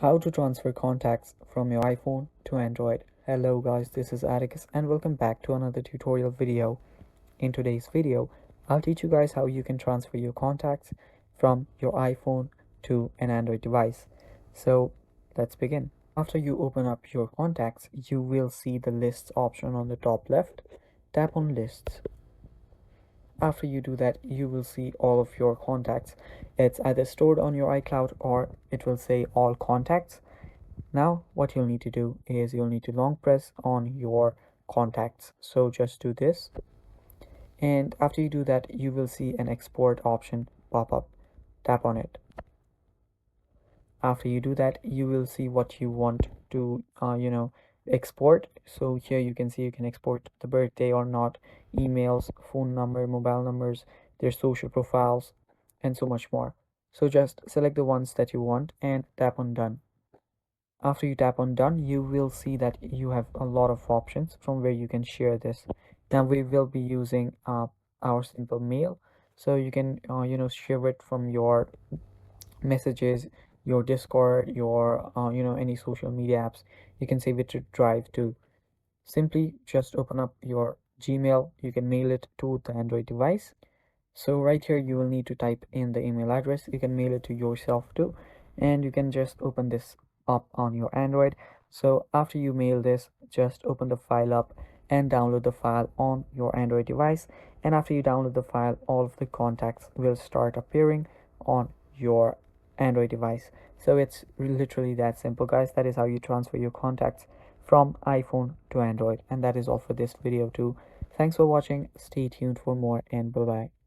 How to transfer contacts from your iPhone to Android. Hello guys, this is Atticus and welcome back to another tutorial video. In today's video, I'll teach you guys how you can transfer your contacts from your iPhone to an Android device. So let's begin. After you open up your contacts, you will see the lists option on the top left. Tap on lists. After you do that, you will see all of your contacts. It's either stored on your iCloud or it will say all contacts. Now what you'll need to do is you'll need to long press on your contacts. So just do this, and after you do that you will see an export option pop up. Tap on it. After you do that you will see what you want to export. So here you can see you can export the birthday or not, emails, phone number, mobile numbers, their social profiles, and so much more. So just select the ones that you want and tap on done. After you tap on done, you will see that you have a lot of options from where you can share this. Now we will be using our simple mail, so you can share it from your messages, your Discord, your any social media apps. You can save it to Drive too. Simply just open up your Gmail. You can mail it to the Android device. So right here you will need to type in the email address. You can mail it to yourself too, and you can just open this up on your Android. So after you mail this, just open the file up and download the file on your Android device. And after you download the file, all of the contacts will start appearing on your Android device. So it's literally that simple, guys. That is how you transfer your contacts from iPhone to Android. And that is all for this video too. Thanks for watching. Stay tuned for more, and bye bye.